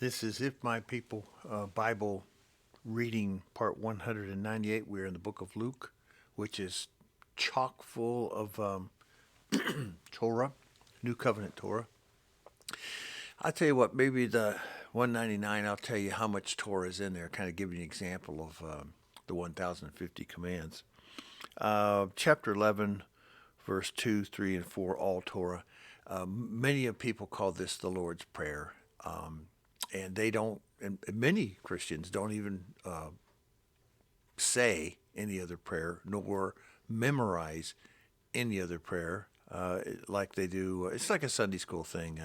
This is If My People Bible reading part 198. We're in the book of Luke, which is chock full of Torah, New Covenant Torah. I'll tell you what, maybe the 199, I'll tell you how much Torah is in there, kind of give you an example of the 1050 commands. Chapter 11, verse 2, 3, and 4, all Torah. Many of people call this the Lord's Prayer. And they don't, and many Christians don't even say any other prayer, nor memorize any other prayer like they do. It's like a Sunday school thing.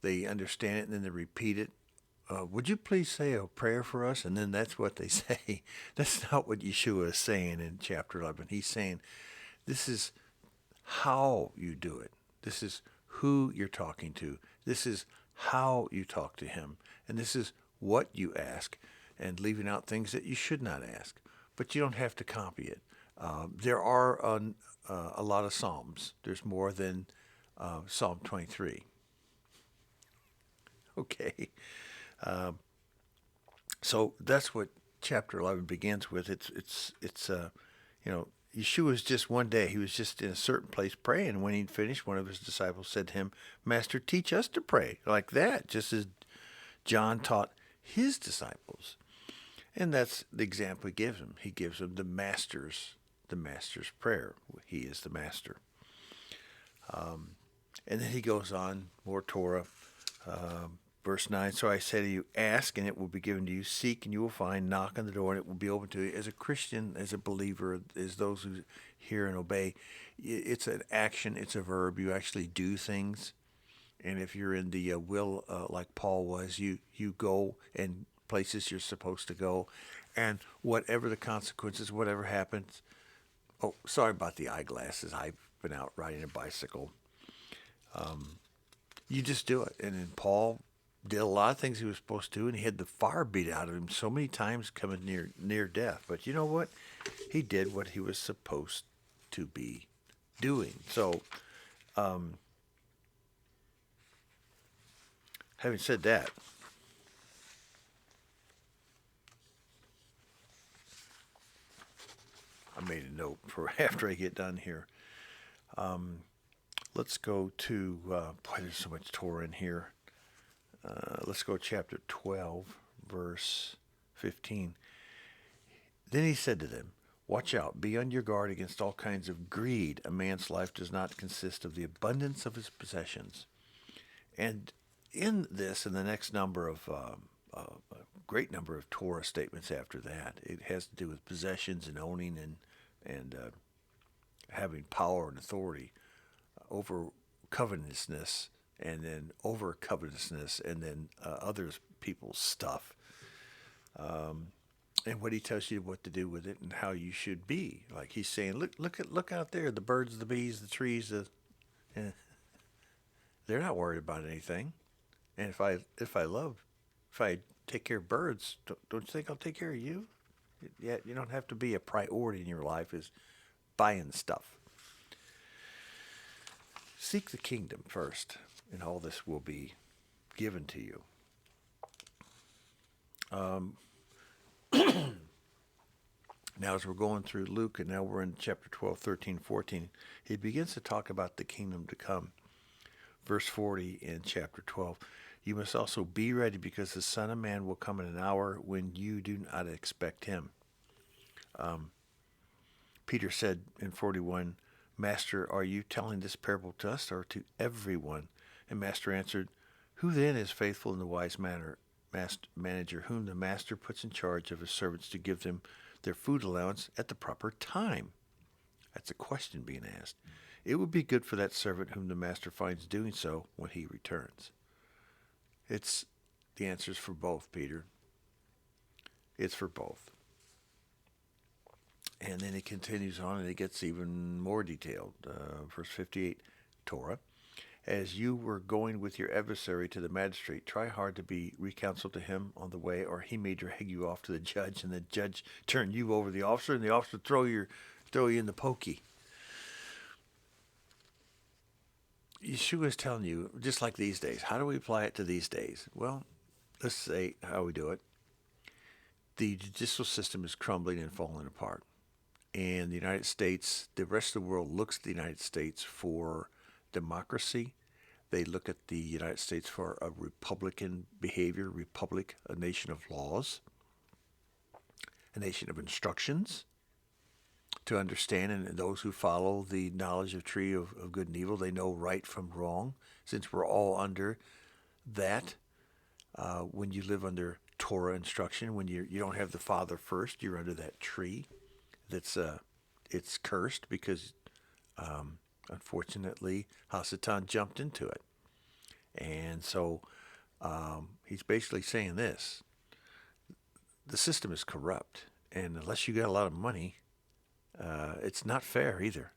They understand it and then they repeat it. Would you please say a prayer for us? And then that's what they say. That's not what Yeshua is saying in chapter 11. He's saying this is how you do it. This is who you're talking to. This is how you talk to him. And this is what you ask, and leaving out things that you should not ask. But you don't have to copy it. There are a lot of Psalms. There's more than Psalm 23. Okay. So that's what chapter 11 begins with. Yeshua was just one day, he was just in a certain place praying. When he'd finished, one of his disciples said to him, Master, teach us to pray like that, just as John taught his disciples. And that's the example he gives them. He gives them the master's prayer. He is the master. And then he goes on, more Torah. Verse 9, so I say to you, ask and it will be given to you. Seek and you will find. Knock on the door and it will be open to you. As a Christian, as a believer, as those who hear and obey, it's an action, it's a verb. You actually do things. And if you're in the will, like Paul was, you go and places you're supposed to go. And whatever the consequences, whatever happens. Oh, sorry about the eyeglasses. I've been out riding a bicycle. You just do it. And then Paul did a lot of things he was supposed to, and he had the fire beat out of him so many times, coming near death. But you know what? He did what he was supposed to be doing. So, having said that, I made a note for after I get done here. Let's go to, boy, there's so much Torah in here. Let's go chapter 12, verse 15. Then he said to them, watch out, be on your guard against all kinds of greed. A man's life does not consist of the abundance of his possessions. And in this, and the next number of, a great number of Torah statements after that, it has to do with possessions and owning and having power and authority over covetousness, and then over covetousness, and then other people's stuff. And what he tells you what to do with it and how you should be. Like he's saying, look out there, the birds, the bees, the trees. Eh, they're not worried about anything. And if I take care of birds, don't you think I'll take care of you? Yeah, you don't have to be a priority in your life is buying stuff. Seek the kingdom first, and all this will be given to you. Now, as we're going through Luke, and now we're in chapter 12, 13, 14, he begins to talk about the kingdom to come. Verse 40 in chapter 12, you must also be ready because the Son of Man will come in an hour when you do not expect him. Peter said in 41, Master, are you telling this parable to us or to everyone? And Master answered, who then is faithful and the wise manager whom the master puts in charge of his servants to give them their food allowance at the proper time? That's a question being asked. It would be good for that servant whom the master finds doing so when he returns. It's the answer's for both, Peter. It's for both. And then it continues on and it gets even more detailed. Verse 58, Torah. As you were going with your adversary to the magistrate, try hard to be reconciled to him on the way, or he may drag you off to the judge, and the judge turn you over to the officer, and the officer throw you in the pokey. Yeshua is telling you, just like these days, how do we apply it to these days? Well, let's say how we do it. The judicial system is crumbling and falling apart. And the United States, the rest of the world looks at the United States for democracy. They look at the United States for a republican behavior, republic, a nation of laws, a nation of instructions to understand. And those who follow the knowledge of tree of good and evil, they know right from wrong, since we're all under that. When you live under Torah instruction, when you don't have the Father first, you're under that tree. That's it's cursed because unfortunately Hasatan jumped into it, and so he's basically saying this: the system is corrupt, and unless you got a lot of money, it's not fair either.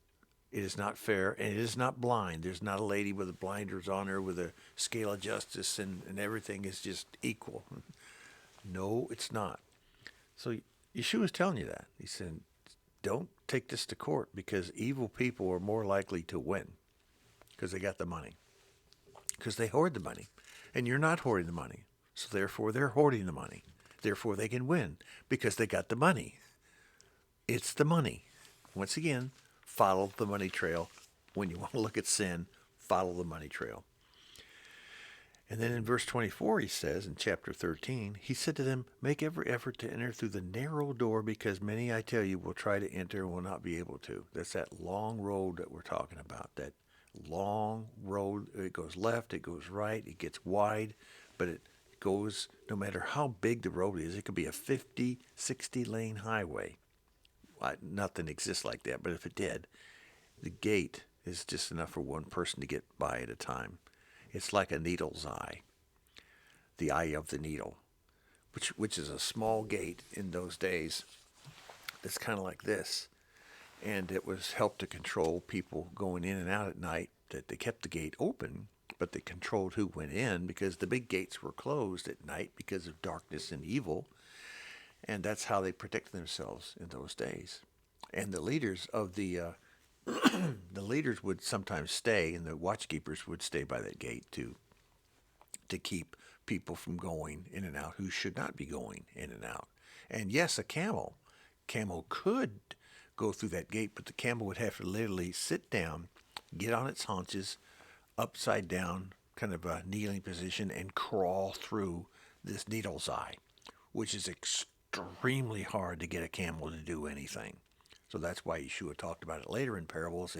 It is not fair, and it is not blind. There's not a lady with the blinders on her with a scale of justice, and everything is just equal. No, it's not. So Yeshua is telling you that. He said, don't take this to court because evil people are more likely to win because they got the money, because they hoard the money, and you're not hoarding the money. So therefore, they're hoarding the money. Therefore, they can win because they got the money. It's the money. Once again, follow the money trail. When you want to look at sin, follow the money trail. And then in verse 24, he says, in chapter 13, he said to them, make every effort to enter through the narrow door, because many, I tell you, will try to enter and will not be able to. That's that long road that we're talking about, that long road. It goes left, it goes right, it gets wide, but it goes, no matter how big the road is, it could be a 50, 60 lane highway. Nothing exists like that, but if it did, the gate is just enough for one person to get by at a time. It's like a needle's eye, the eye of the needle, which is a small gate in those days. It's kind of like this, and it was helped to control people going in and out at night. That they kept the gate open, but they controlled who went in because the big gates were closed at night because of darkness and evil, and that's how they protected themselves in those days. And the leaders of the leaders would sometimes stay, and the watchkeepers would stay by that gate to keep people from going in and out who should not be going in and out. And yes, a camel could go through that gate, but the camel would have to literally sit down, get on its haunches, upside down, kind of a kneeling position, and crawl through this needle's eye, which is extremely hard to get a camel to do anything. So that's why Yeshua talked about it later in parables.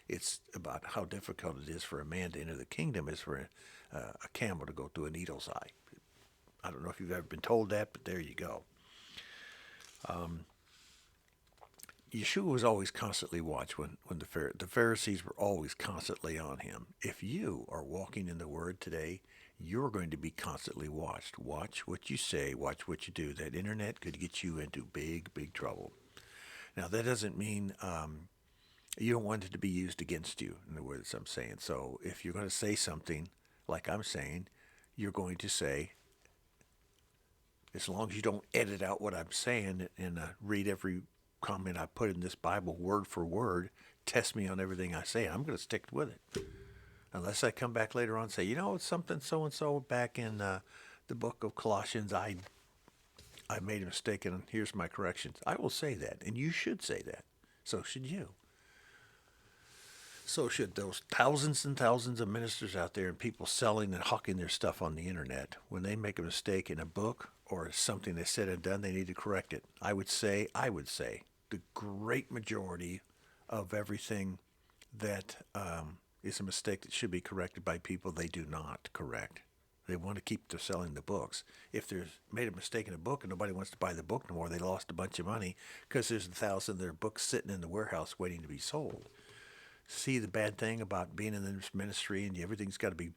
It's about how difficult it is for a man to enter the kingdom as for a camel to go through a needle's eye. I don't know if you've ever been told that, but there you go. Yeshua was always constantly watched when the Pharisees were always constantly on him. If you are walking in the Word today, you're going to be constantly watched. Watch what you say. Watch what you do. That internet could get you into big, big trouble. Now, that doesn't mean you don't want it to be used against you, in the words I'm saying. So if you're going to say something like I'm saying, you're going to say, as long as you don't edit out what I'm saying and read every comment I put in this Bible word for word, test me on everything I say, I'm going to stick with it. Unless I come back later on and say, it's something so-and-so back in the book of Colossians, I made a mistake, and here's my corrections. I will say that, and you should say that. So should you. So should those thousands and thousands of ministers out there and people selling and hawking their stuff on the internet. When they make a mistake in a book or something they said and done, they need to correct it. I would say, the great majority of everything that is a mistake that should be corrected by people, they do not correct. They want to keep selling the books. If there's made a mistake in a book and nobody wants to buy the book no more, they lost a bunch of money because there's 1,000 of their books sitting in the warehouse waiting to be sold. See the bad thing about being in this ministry and everything's got to be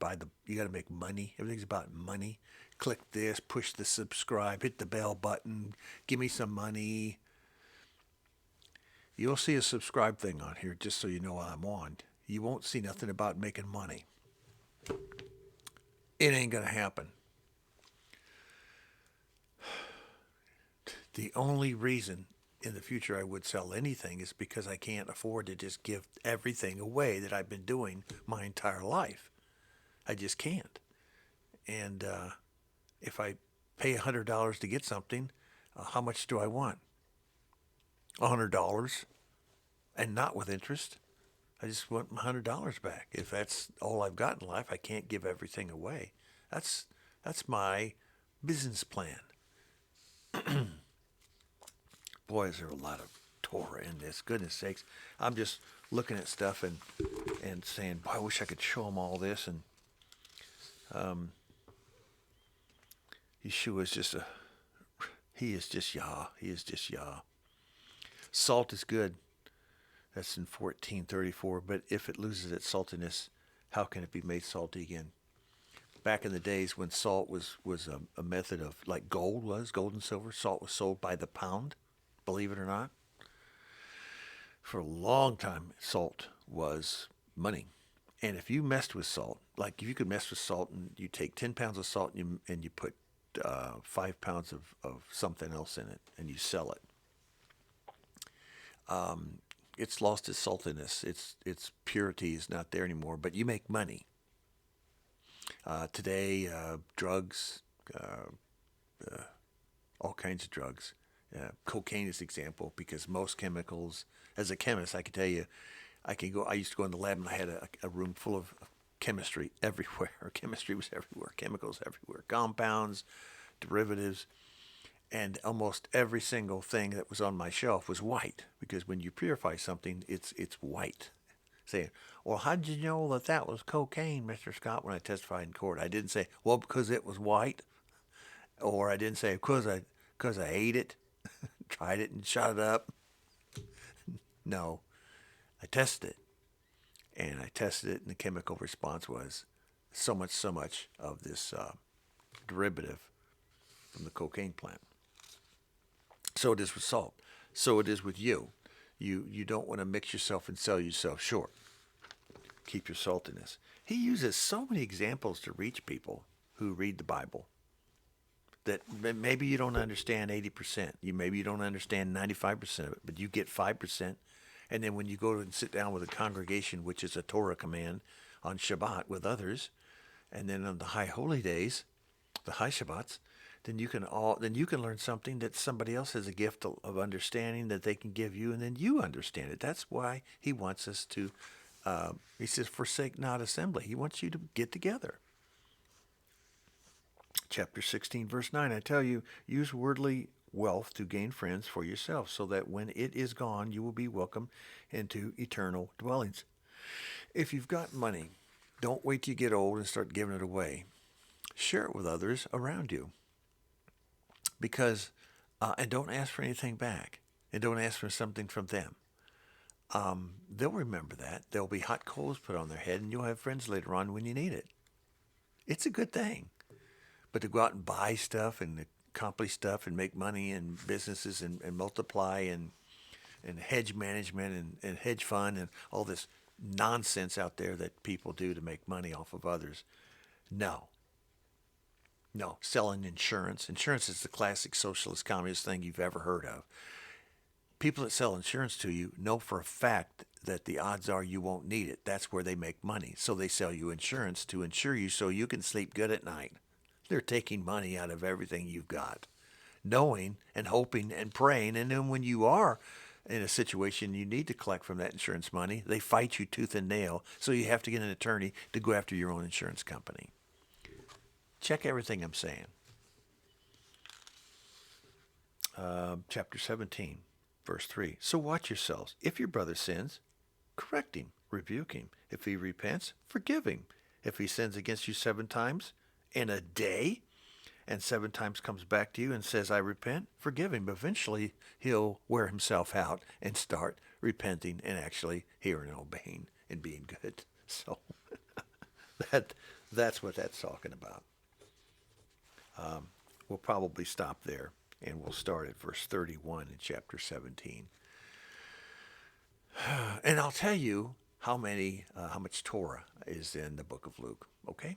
you got to make money. Everything's about money. Click this, push the subscribe, hit the bell button, give me some money. You'll see a subscribe thing on here just so you know I'm on. You won't see nothing about making money. It ain't going to happen. The only reason in the future I would sell anything is because I can't afford to just give everything away that I've been doing my entire life. I just can't. And if I pay $100 to get something, how much do I want? $100, and not with interest. I just want my $100 back. If that's all I've got in life, I can't give everything away. That's that's my business plan. Boy, is there a lot of Torah in this. Goodness sakes, I'm just looking at stuff and saying, boy, I wish I could show them all this. And Yeshua is just he is just Yah. He is just Yah. Salt is good. That's in 1434. But if it loses its saltiness, how can it be made salty again? Back in the days when salt was a method of, like gold and silver, salt was sold by the pound, believe it or not. For a long time, salt was money. And if you messed with salt, like if you could mess with salt and you take 10 pounds of salt and you put 5 pounds of something else in it and you sell it, it's lost its saltiness. Its purity is not there anymore, but you make money. Today, drugs, all kinds of drugs. Cocaine is an example because most chemicals, as a chemist, I can tell you, I used to go in the lab and I had a room full of chemistry everywhere. Chemistry was everywhere, chemicals everywhere, compounds, derivatives, and almost every single thing that was on my shelf was white because when you purify something, it's white. Saying, well, how did you know that was cocaine, Mr. Scott, when I testified in court? I didn't say, well, because it was white, or I didn't say because I ate it, tried it and shot it up. No, I tested it, and and the chemical response was so much of this derivative from the cocaine plant. So it is with salt. So it is with you. You don't want to mix yourself and sell yourself short. Keep your saltiness. He uses so many examples to reach people who read the Bible that maybe you don't understand 80%. Maybe you don't understand 95% of it, but you get 5%. And then when you go and sit down with a congregation, which is a Torah command, on Shabbat with others, and then on the high holy days, the high Shabbats, then you can learn something that somebody else has a gift of understanding that they can give you, and then you understand it. That's why he wants us to. He says, "Forsake not assembly." He wants you to get together. Chapter 16, verse 9. I tell you, use worldly wealth to gain friends for yourself, so that when it is gone, you will be welcomed into eternal dwellings. If you've got money, don't wait till you get old and start giving it away. Share it with others around you. Because, and don't ask for anything back, and don't ask for something from them. They'll remember that. There'll be hot coals put on their head, and you'll have friends later on when you need it. It's a good thing. But to go out and buy stuff and accomplish stuff and make money and businesses and multiply and hedge management and hedge fund and all this nonsense out there that people do to make money off of others, no. No, selling insurance. Insurance is the classic socialist communist thing you've ever heard of. People that sell insurance to you know for a fact that the odds are you won't need it. That's where they make money. So they sell you insurance to insure you so you can sleep good at night. They're taking money out of everything you've got, knowing and hoping and praying. And then when you are in a situation you need to collect from that insurance money, they fight you tooth and nail. So you have to get an attorney to go after your own insurance company. Check everything I'm saying. Chapter 17, verse 3. So watch yourselves. If your brother sins, correct him, rebuke him. If he repents, forgive him. If he sins against you 7 times in a day, and 7 times comes back to you and says, I repent, forgive him. But eventually he'll wear himself out and start repenting and actually hearing and obeying and being good. So that's what that's talking about. We'll probably stop there, and we'll start at verse 31 in chapter 17. And I'll tell you how much Torah is in the book of Luke, okay?